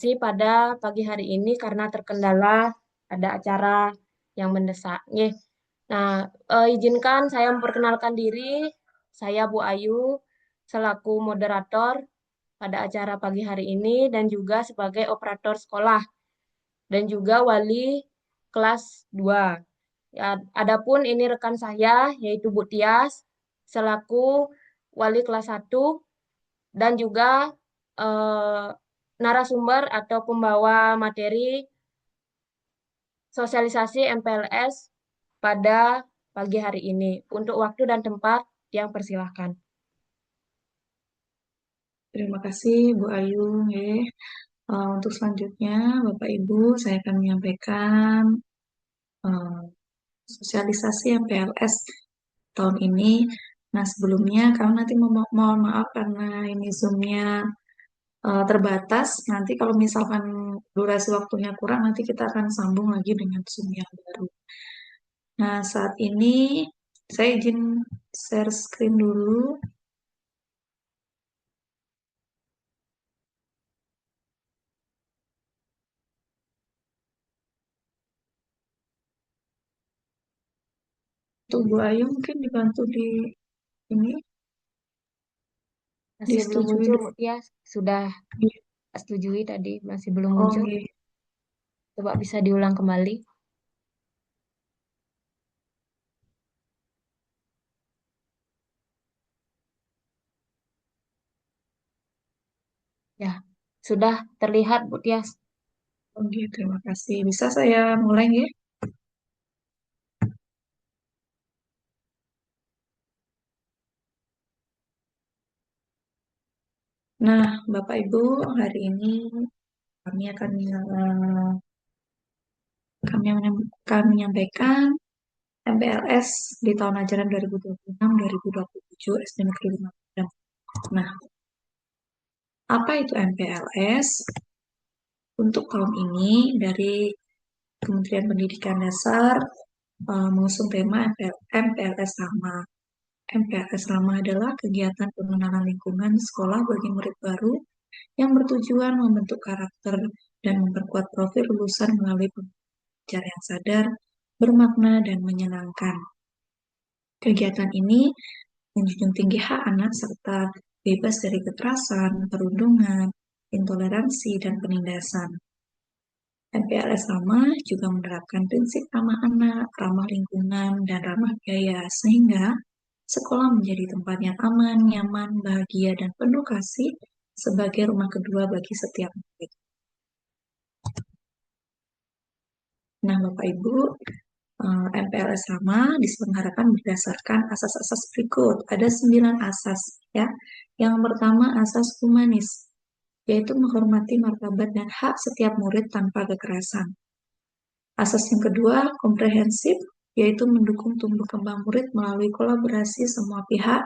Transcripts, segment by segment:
presentasi pada pagi hari ini karena terkendala ada acara yang mendesak. Nggih. Nah, izinkan saya memperkenalkan diri. Saya Bu Ayu selaku moderator pada acara pagi hari ini dan juga sebagai operator sekolah dan juga wali kelas 2. Ya, adapun ini rekan saya yaitu Bu Tias selaku wali kelas 1 dan juga eh, narasumber atau pembawa materi sosialisasi MPLS pada pagi hari ini. Untuk waktu dan tempat yang persilahkan. Terima kasih Bu Ayu. Nggih. Untuk selanjutnya, Bapak Ibu, saya akan menyampaikan eh, sosialisasi MPLS tahun ini. Nah, sebelumnya kami nanti mohon maaf karena ini Zoom-nya terbatas. Nanti kalau misalkan durasi waktunya kurang, nanti kita akan sambung lagi dengan Zoom yang baru. Nah, saat ini saya izin share screen dulu. Untuk Bu Ayu mungkin dibantu di ini, Masih belum disetujui muncul, dulu. Bu Tias. Sudah setujui tadi, masih belum Oh, muncul. nggih. Coba bisa diulang kembali. Ya, sudah terlihat Bu Tias. Oke, terima kasih. Bisa saya mulai ya? Nah, Bapak Ibu, hari ini kami akan kami menyampaikan MPLS di tahun ajaran 2026-2027 SD Negeri 5 Padang. Nah, apa itu MPLS? Untuk tahun ini dari Kementerian Pendidikan Dasar mengusung tema MPLS Ramah. MPLS Ramah adalah kegiatan pengenalan lingkungan sekolah bagi murid baru yang bertujuan membentuk karakter dan memperkuat profil lulusan melalui pembelajaran yang sadar, bermakna, dan menyenangkan. Kegiatan ini menjunjung tinggi hak anak serta bebas dari kekerasan, perundungan, intoleransi, dan penindasan. MPLS Ramah juga menerapkan prinsip ramah anak, ramah lingkungan, dan ramah biaya, sehingga sekolah menjadi tempat yang aman, nyaman, bahagia, dan penuh kasih sebagai rumah kedua bagi setiap murid. Nah, Bapak Ibu, MPLS sama diselenggarakan berdasarkan asas-asas berikut. Ada 9 asas, ya. Yang pertama, asas humanis, yaitu menghormati martabat dan hak setiap murid tanpa kekerasan. Asas yang kedua, komprehensif, yaitu mendukung tumbuh kembang murid melalui kolaborasi semua pihak.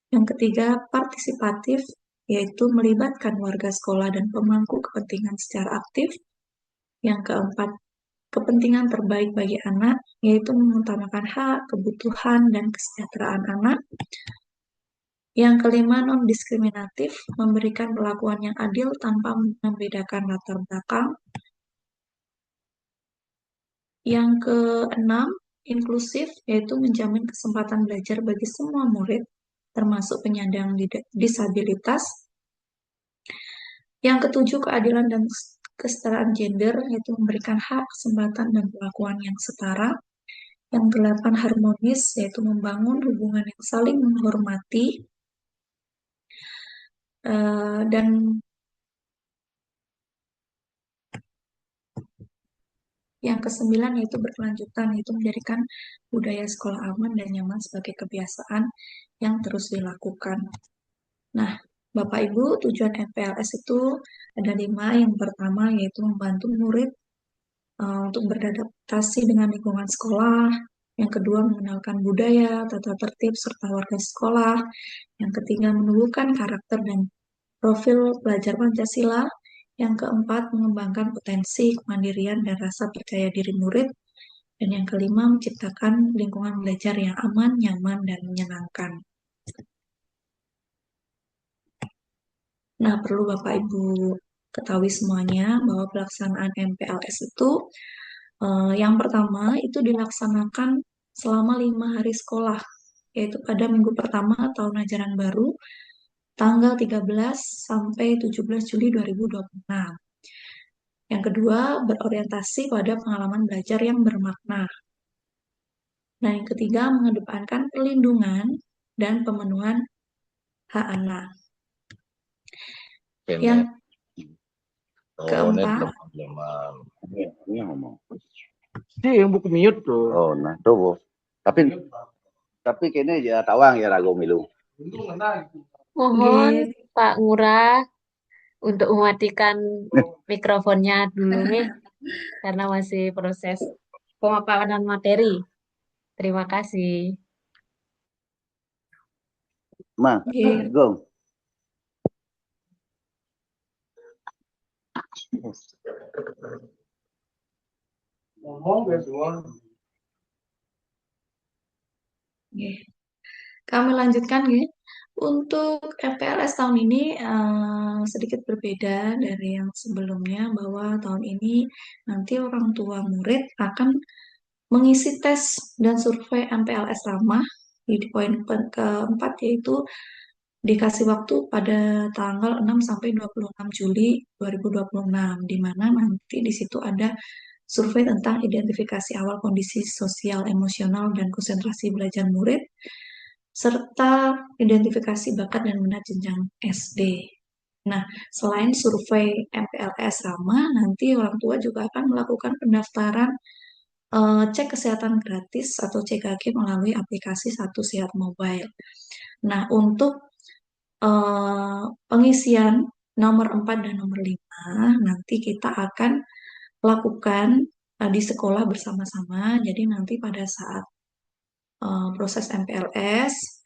Yang ketiga, partisipatif, yaitu melibatkan warga sekolah dan pemangku kepentingan secara aktif. Yang keempat, kepentingan terbaik bagi anak, yaitu mengutamakan hak, kebutuhan, dan kesejahteraan anak. Yang kelima, non-diskriminatif, memberikan perlakuan yang adil tanpa membedakan latar belakang. Yang keenam, inklusif, yaitu menjamin kesempatan belajar bagi semua murid, termasuk penyandang disabilitas. Yang ketujuh, keadilan dan kesetaraan gender, yaitu memberikan hak, kesempatan, dan perlakuan yang setara. Yang delapan, harmonis, yaitu membangun hubungan yang saling menghormati. Dan yang kesembilan, yaitu berkelanjutan, yaitu menjadikan budaya sekolah aman dan nyaman sebagai kebiasaan yang terus dilakukan. Nah, Bapak Ibu, tujuan MPLS itu ada 5. Yang pertama, yaitu membantu murid untuk beradaptasi dengan lingkungan sekolah. Yang kedua, mengenalkan budaya, tata tertib, serta warga sekolah. Yang ketiga, menumbuhkan karakter dan profil pelajar Pancasila. Yang keempat, mengembangkan potensi kemandirian dan rasa percaya diri murid. Dan yang kelima, menciptakan lingkungan belajar yang aman, nyaman, dan menyenangkan. Nah, perlu Bapak Ibu ketahui semuanya bahwa pelaksanaan MPLS itu yang pertama itu dilaksanakan selama 5 hari sekolah, yaitu pada minggu pertama tahun ajaran baru, tanggal 13 sampai 17 Juli 2026. Yang kedua, berorientasi pada pengalaman belajar yang bermakna. Nah, yang ketiga, mengedepankan perlindungan dan pemenuhan hak anak. Ini. Yang Oh, ini keempat, teman-teman. Ini yang ngomong. Dia yang buku mute tuh. Oh, nah, tuh. Tapi kini ya tawang ya ragu milu. Mohon Pak Ngurah untuk mematikan mikrofonnya dulu nih, karena masih proses pemaparan materi. Terima kasih. Ma, gong. Ngomong ya semua. kami lanjutkan ya. Untuk MPLS tahun ini sedikit berbeda dari yang sebelumnya, bahwa tahun ini nanti orang tua murid akan mengisi tes dan survei MPLS ramah di poin keempat, yaitu dikasih waktu pada tanggal 6 sampai 26 Juli 2026, di mana nanti di situ ada survei tentang identifikasi awal kondisi sosial, emosional, dan konsentrasi belajar murid, serta identifikasi bakat dan minat jenjang SD. Nah, selain survei MPLS sama, nanti orang tua juga akan melakukan pendaftaran cek kesehatan gratis atau CKG melalui aplikasi Satu Sehat Mobile. Nah, untuk pengisian nomor 4 dan nomor 5 nanti kita akan lakukan di sekolah bersama-sama. Jadi nanti pada saat proses MPLS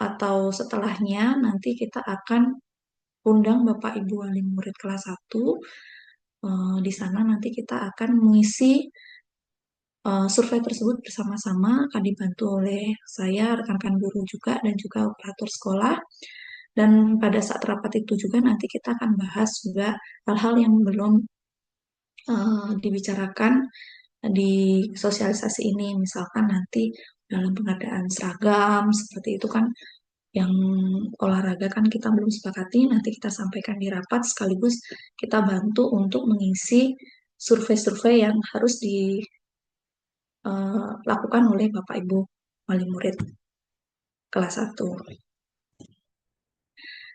atau setelahnya nanti kita akan undang Bapak Ibu wali murid kelas 1. Di sana nanti kita akan mengisi survei tersebut bersama-sama, akan dibantu oleh saya, rekan-rekan guru juga, dan juga operator sekolah. Dan pada saat rapat itu juga nanti kita akan bahas juga hal-hal yang belum dibicarakan di sosialisasi ini. Misalkan nanti dalam pengadaan seragam, seperti itu kan, yang olahraga kan kita belum sepakati, nanti kita sampaikan di rapat, sekaligus kita bantu untuk mengisi survei-survei yang harus dilakukan oleh Bapak Ibu wali murid kelas 1.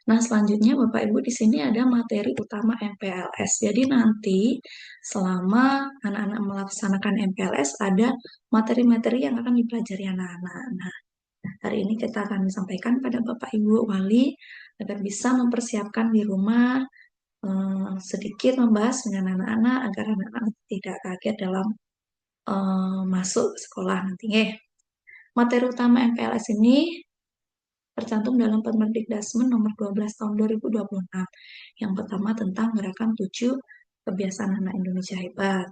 Nah, selanjutnya Bapak Ibu di sini ada materi utama MPLS. Jadi nanti selama anak-anak melaksanakan MPLS ada materi-materi yang akan dipelajari anak-anak. Nah, hari ini kita akan sampaikan pada Bapak Ibu wali agar bisa mempersiapkan di rumah, sedikit membahas dengan anak-anak agar anak-anak tidak kaget dalam masuk sekolah nanti. Materi utama MPLS ini tercantum dalam Permendikdasmen nomor 12 tahun 2026. Yang pertama tentang gerakan 7 kebiasaan anak Indonesia hebat.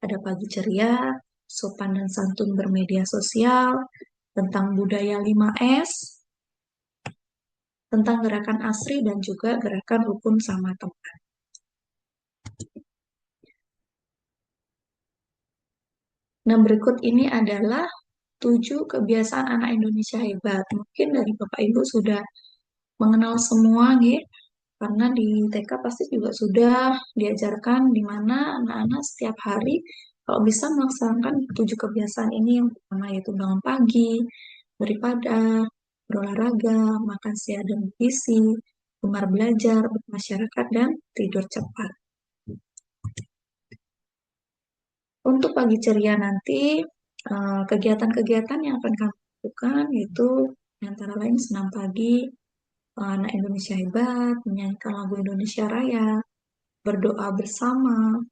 Ada pagi ceria, sopan dan santun bermedia sosial, tentang budaya 5S, tentang gerakan ASRI, dan juga gerakan rukun sama teman. Nah, berikut ini adalah 7 kebiasaan anak Indonesia hebat. Mungkin dari Bapak Ibu sudah mengenal semua, gitu. Karena di TK pasti juga sudah diajarkan di mana anak-anak setiap hari kalau bisa melaksanakan 7 kebiasaan ini. Yang pertama yaitu bangun pagi, beribadah, berolahraga, makan siang dan bergizi, gemar belajar, bermasyarakat, dan tidur cepat. Untuk pagi ceria nanti, kegiatan-kegiatan yang akan kami lakukan yaitu antara lain senam pagi, anak Indonesia hebat, menyanyikan lagu Indonesia Raya, berdoa bersama,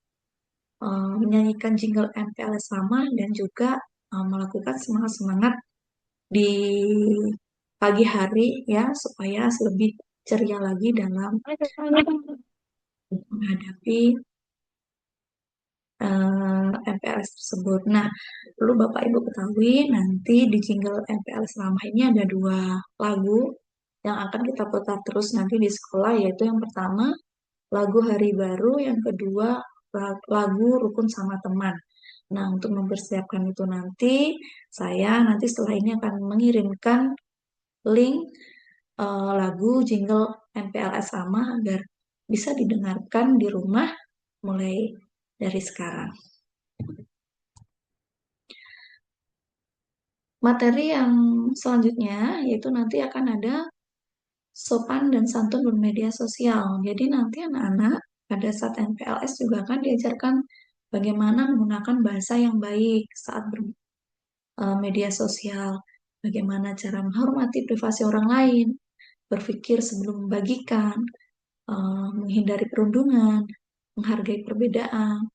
menyanyikan jingle MPLS sama, dan juga melakukan semangat-semangat di pagi hari ya, supaya lebih ceria lagi dalam menghadapi MPLS tersebut. Nah, perlu Bapak Ibu ketahui nanti di jingle MPLS Ramah ini ada 2 lagu yang akan kita putar terus nanti di sekolah, yaitu yang pertama lagu Hari Baru, yang kedua lagu Rukun Sama Teman. Nah, untuk mempersiapkan itu nanti, saya nanti setelah ini akan mengirimkan link lagu jingle MPLS sama agar bisa didengarkan di rumah mulai dari sekarang. Materi yang selanjutnya yaitu nanti akan ada sopan dan santun bermedia sosial. Jadi nanti anak-anak pada saat MPLS juga akan diajarkan bagaimana menggunakan bahasa yang baik saat bermedia sosial, bagaimana cara menghormati privasi orang lain, berpikir sebelum membagikan, menghindari perundungan, menghargai perbedaan,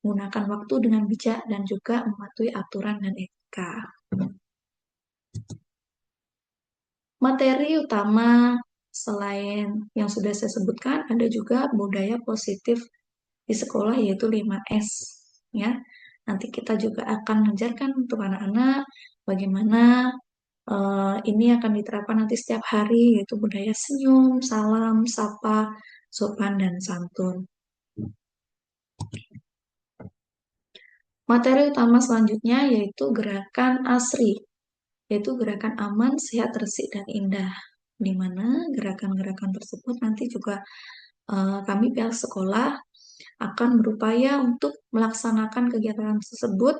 menggunakan waktu dengan bijak, dan juga mematuhi aturan dan etika. Materi utama selain yang sudah saya sebutkan, ada juga budaya positif di sekolah, yaitu 5S. Ya. Nanti kita juga akan mengajarkan untuk anak-anak bagaimana ini akan diterapkan nanti setiap hari, yaitu budaya senyum, salam, sapa, sopan, dan santun. Materi utama selanjutnya yaitu gerakan ASRI, yaitu gerakan aman, sehat, resik, dan indah. Di mana gerakan-gerakan tersebut nanti juga kami pihak sekolah akan berupaya untuk melaksanakan kegiatan tersebut,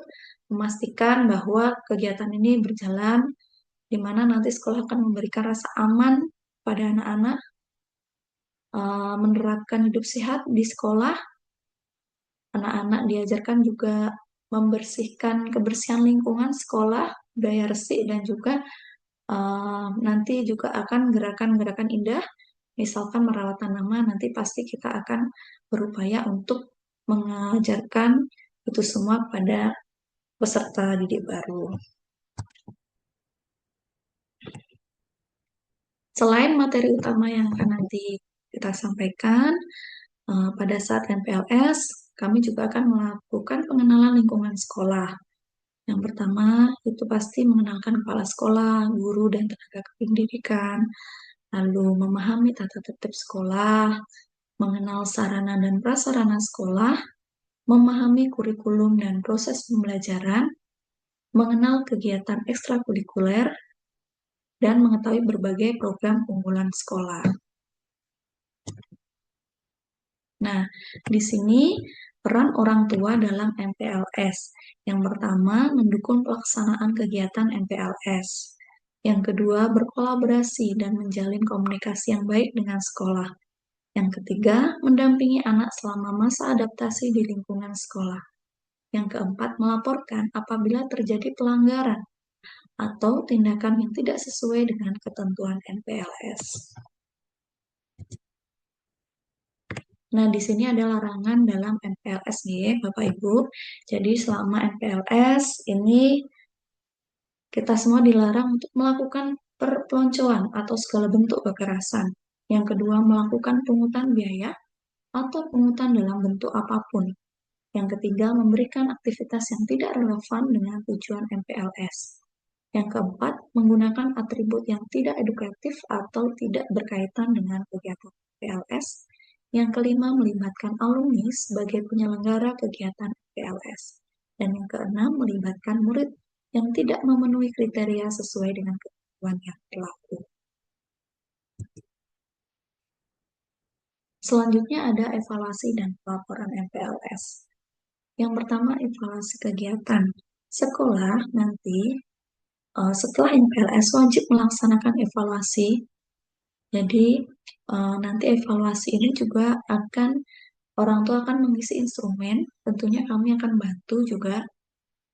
memastikan bahwa kegiatan ini berjalan, di mana nanti sekolah akan memberikan rasa aman pada anak-anak, menerapkan hidup sehat di sekolah. Anak-anak diajarkan juga membersihkan kebersihan lingkungan sekolah, budaya resik, dan juga nanti juga akan gerakan-gerakan indah, misalkan merawat tanaman, nanti pasti kita akan berupaya untuk mengajarkan itu semua pada peserta didik baru. Selain materi utama yang akan nanti kita sampaikan, pada saat MPLS, kami juga akan melakukan pengenalan lingkungan sekolah. Yang pertama, itu pasti mengenalkan kepala sekolah, guru, dan tenaga kependidikan, lalu memahami tata tertib sekolah, mengenal sarana dan prasarana sekolah, memahami kurikulum dan proses pembelajaran, mengenal kegiatan ekstrakurikuler, dan mengetahui berbagai program unggulan sekolah. Nah, di sini peran orang tua dalam MPLS. Yang pertama, mendukung pelaksanaan kegiatan MPLS. Yang kedua, berkolaborasi dan menjalin komunikasi yang baik dengan sekolah. Yang ketiga, mendampingi anak selama masa adaptasi di lingkungan sekolah. Yang keempat, melaporkan apabila terjadi pelanggaran atau tindakan yang tidak sesuai dengan ketentuan MPLS. Nah, di sini ada larangan dalam MPLS nih, Bapak Ibu. Jadi selama MPLS ini kita semua dilarang untuk melakukan perpeloncoan atau segala bentuk kekerasan. Yang kedua, melakukan pungutan biaya atau pungutan dalam bentuk apapun. Yang ketiga, memberikan aktivitas yang tidak relevan dengan tujuan MPLS. Yang keempat, menggunakan atribut yang tidak edukatif atau tidak berkaitan dengan kegiatan MPLS. Yang kelima, melibatkan alumni sebagai penyelenggara kegiatan MPLS. Dan yang keenam, melibatkan murid yang tidak memenuhi kriteria sesuai dengan ketentuan yang berlaku. Selanjutnya ada evaluasi dan pelaporan MPLS. Yang pertama, evaluasi kegiatan. Sekolah nanti setelah MPLS wajib melaksanakan evaluasi. Jadi nanti evaluasi ini juga akan orang tua akan mengisi instrumen. Tentunya kami akan bantu juga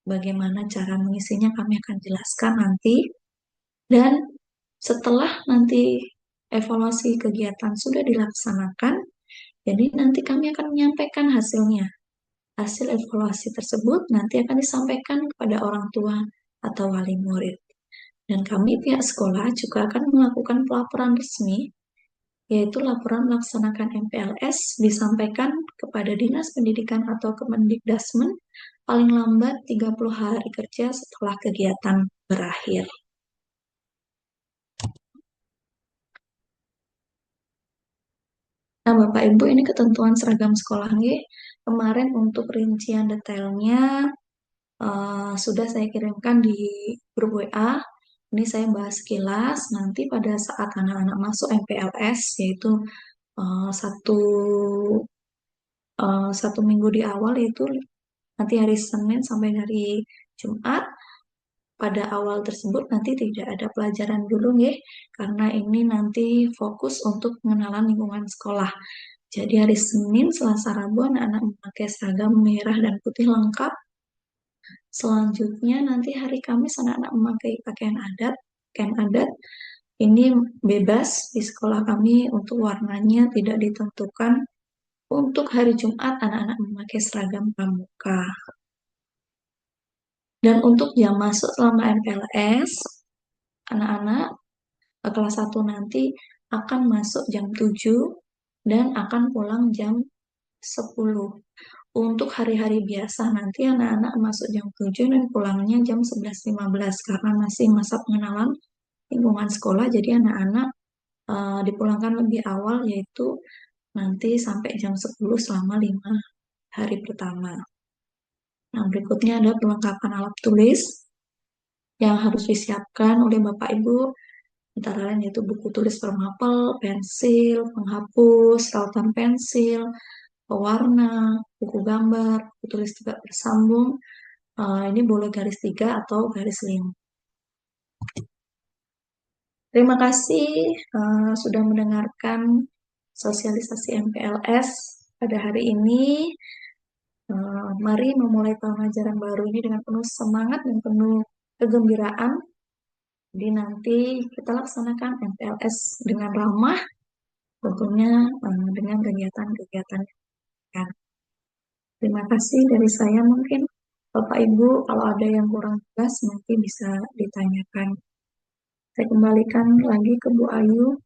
bagaimana cara mengisinya, kami akan jelaskan nanti. Dan setelah nanti evaluasi kegiatan sudah dilaksanakan, jadi nanti kami akan menyampaikan hasilnya. Hasil evaluasi tersebut nanti akan disampaikan kepada orang tua atau wali murid. Dan kami pihak sekolah juga akan melakukan pelaporan resmi, yaitu laporan melaksanakan MPLS disampaikan kepada Dinas Pendidikan atau Kemendikdasmen paling lambat 30 hari kerja setelah kegiatan berakhir. Nah, Bapak Ibu, ini ketentuan seragam sekolah nggih. Kemarin untuk rincian detailnya sudah saya kirimkan di grup WA. Ini saya bahas sekilas. Nanti pada saat anak-anak masuk MPLS, yaitu eh, satu satu minggu di awal, yaitu nanti hari Senin sampai hari Jumat. Pada awal tersebut nanti tidak ada pelajaran dulu nggih, karena ini nanti fokus untuk pengenalan lingkungan sekolah. Jadi hari Senin, Selasa, Rabu anak-anak memakai seragam merah dan putih lengkap. Selanjutnya nanti hari Kamis anak-anak memakai pakaian adat. Pakaian adat ini bebas di sekolah kami untuk warnanya tidak ditentukan. Untuk hari Jumat anak-anak memakai seragam pramuka. Dan untuk jam masuk selama MPLS, anak-anak kelas 1 nanti akan masuk jam 7 dan akan pulang jam 10. Untuk hari-hari biasa nanti anak-anak masuk jam 7 dan pulangnya jam 11.15 karena masih masa pengenalan lingkungan sekolah. Jadi anak-anak dipulangkan lebih awal, yaitu nanti sampai jam 10 selama 5 hari pertama. Nah, berikutnya ada perlengkapan alat tulis yang harus disiapkan oleh Bapak Ibu, antara lain yaitu buku tulis permapel, pensil, penghapus, rautan pensil, pewarna, buku gambar, buku tulis tegak bersambung. Ini boleh garis 3 atau garis 5. Terima kasih sudah mendengarkan sosialisasi MPLS pada hari ini. Mari memulai tahun ajaran baru ini dengan penuh semangat dan penuh kegembiraan. Jadi nanti kita laksanakan MPLS dengan ramah, tentunya dengan kegiatan-kegiatan. Terima kasih dari saya mungkin. Bapak Ibu, kalau ada yang kurang jelas nanti bisa ditanyakan. Saya kembalikan lagi ke Bu Ayu.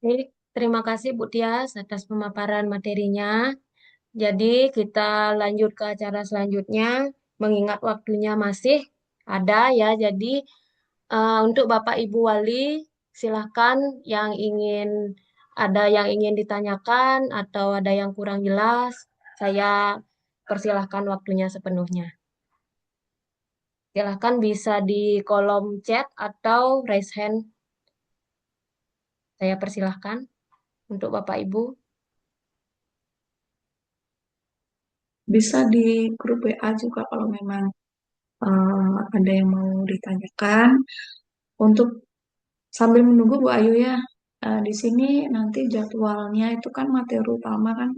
Baik, terima kasih Bu Tias atas pemaparan materinya. Jadi kita lanjut ke acara selanjutnya, mengingat waktunya masih ada ya. Jadi untuk Bapak Ibu Wali, silahkan ada yang ingin ditanyakan atau ada yang kurang jelas, saya persilahkan waktunya sepenuhnya. Silahkan bisa di kolom chat atau raise hand. Saya persilahkan untuk Bapak Ibu. Bisa di grup WA juga kalau memang ada yang mau ditanyakan. Untuk sambil menunggu Bu Ayu ya, di sini nanti jadwalnya itu kan materi utama kan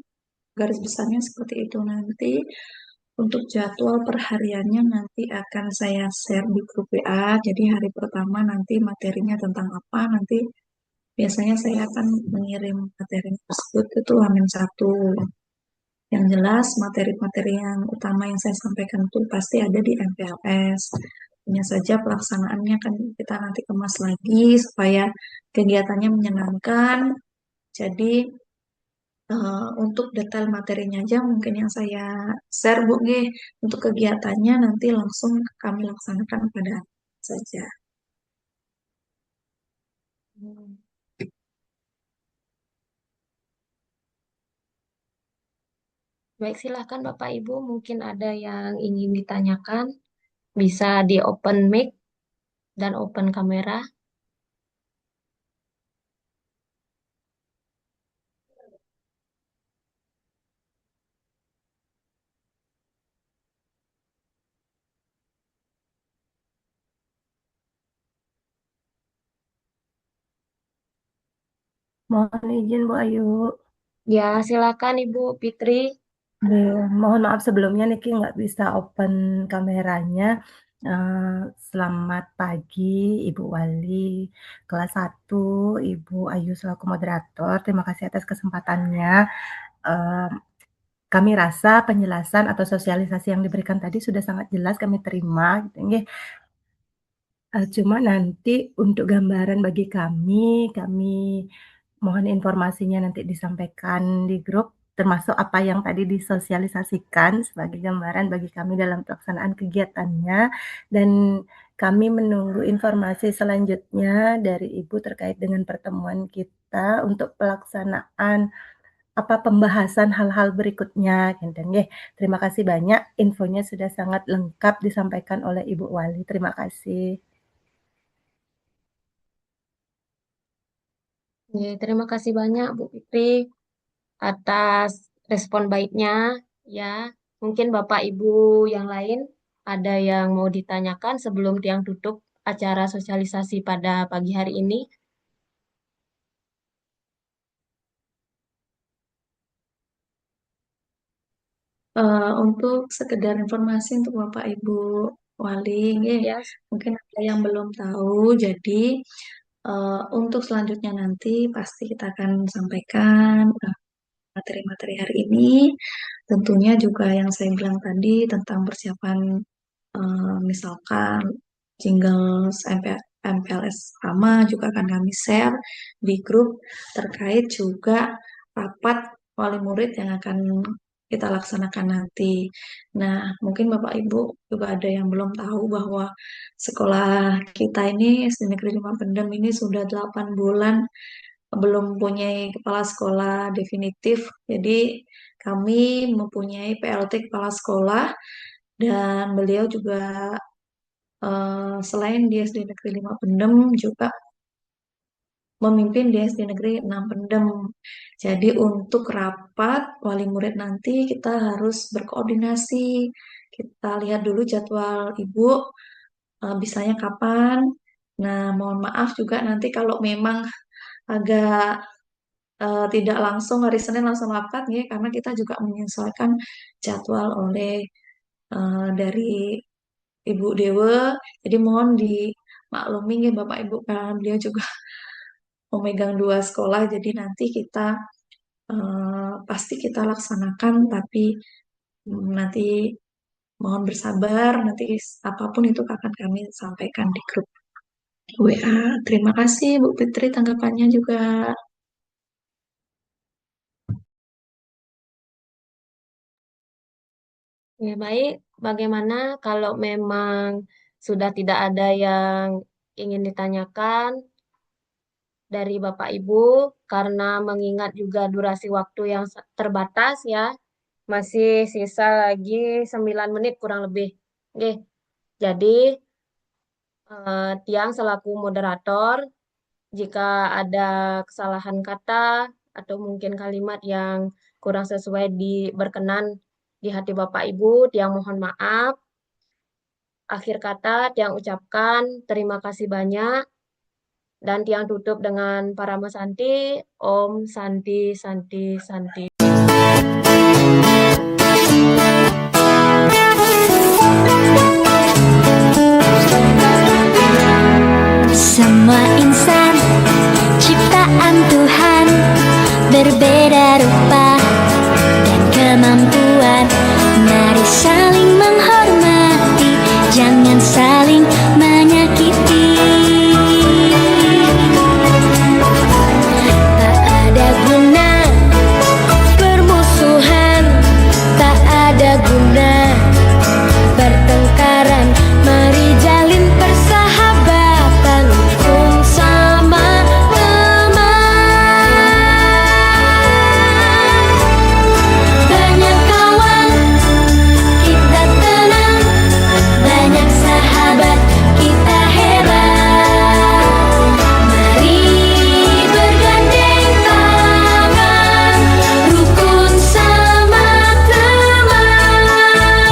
garis besarnya seperti itu. Nanti untuk jadwal perhariannya nanti akan saya share di grup WA. Jadi hari pertama nanti materinya tentang apa, nanti biasanya saya akan mengirim materi tersebut itu H-1. Yang jelas materi-materi yang utama yang saya sampaikan itu pasti ada di MPLS. Hanya saja pelaksanaannya kan kita nanti kemas lagi supaya kegiatannya menyenangkan. Jadi untuk detail materinya aja mungkin yang saya share Bu G. Untuk kegiatannya nanti langsung kami laksanakan pada saja. Baik, silahkan Bapak Ibu, mungkin ada yang ingin ditanyakan. Bisa di open mic dan open kamera. Mohon izin Bu Ayu. Ya, silakan Ibu Fitri. Mohon maaf sebelumnya Niki nggak bisa open kameranya. Selamat pagi Ibu Wali kelas 1, Ibu Ayu selaku moderator. Terima kasih atas kesempatannya. Kami rasa penjelasan atau sosialisasi yang diberikan tadi sudah sangat jelas kami terima, gitu nggih. Cuma nanti untuk gambaran bagi kami mohon informasinya nanti disampaikan di grup, termasuk apa yang tadi disosialisasikan sebagai gambaran bagi kami dalam pelaksanaan kegiatannya. Dan Kami menunggu informasi selanjutnya dari Ibu terkait dengan pertemuan kita untuk pelaksanaan pembahasan hal-hal berikutnya gitu nggih. Terima kasih banyak, infonya sudah sangat lengkap disampaikan oleh Ibu Wali. Terima kasih. Terima kasih banyak Bu Fitri atas respon baiknya ya. Mungkin Bapak Ibu yang lain ada yang mau ditanyakan sebelum tiang tutup acara sosialisasi pada pagi hari ini. Untuk sekedar informasi untuk Bapak Ibu Wali, Ya, mungkin ada yang belum tahu. Jadi untuk selanjutnya nanti pasti kita akan sampaikan materi-materi hari ini. Tentunya juga yang saya bilang tadi tentang persiapan misalkan jingles MPLS sama juga akan kami share di grup terkait juga rapat wali murid yang akan kita laksanakan nanti. Nah, mungkin Bapak Ibu juga ada yang belum tahu bahwa sekolah kita ini SD Negeri 5 Pendem ini sudah 8 bulan belum mempunyai kepala sekolah definitif. Jadi kami mempunyai PLT kepala sekolah dan beliau juga selain di SD Negeri 5 Pendem juga memimpin di SD Negeri 6 Pendem. Jadi untuk rapat wali murid nanti kita harus berkoordinasi. Kita lihat dulu jadwal Ibu bisanya kapan. Nah, mohon maaf juga nanti kalau memang agak tidak langsung hari Senin langsung rapat ya, karena kita juga menyesuaikan jadwal oleh dari Ibu Dewa. Jadi mohon dimaklumi ya Bapak Ibu, karena beliau juga memegang 2 sekolah. Jadi nanti kita pasti kita laksanakan, tapi nanti mohon bersabar. Nanti apapun itu akan kami sampaikan di grup WA. Terima kasih Bu Fitri tanggapannya juga. Ya, baik. Bagaimana kalau memang sudah tidak ada yang ingin ditanyakan dari Bapak Ibu, karena mengingat juga durasi waktu yang terbatas ya, masih sisa lagi 9 menit kurang lebih. Oke, jadi Tiang selaku moderator, jika ada kesalahan kata atau mungkin kalimat yang kurang sesuai berkenan di hati Bapak Ibu, Tiang mohon maaf. Akhir kata Tiang ucapkan terima kasih banyak dan Tiang tutup dengan Parama Santi, Om Santi Santi Santi. Semua insan ciptaan Tuhan berbeda rupa dan kemampuan. Mari saling menghormati, jangan saling menyakiti. Tak ada guna permusuhan, tak ada guna pertengkaran. Mari jalin persahabatan, rukun sama teman. Banyak kawan, kita tenang. Banyak sahabat, kita hebat. Mari bergandeng tangan, rukun sama teman.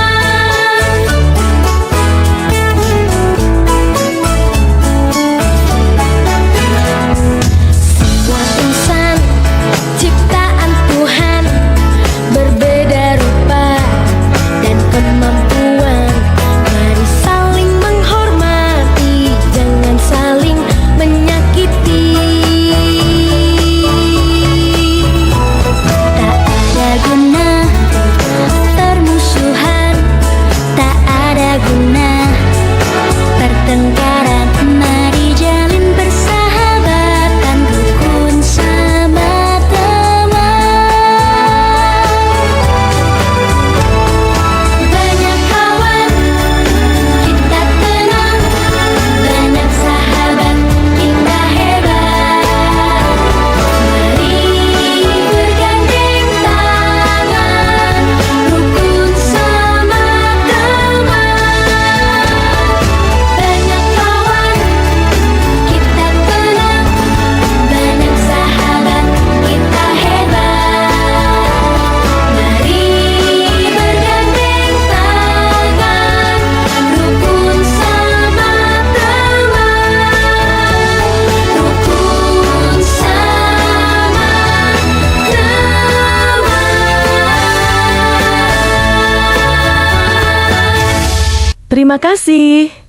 Terima kasih.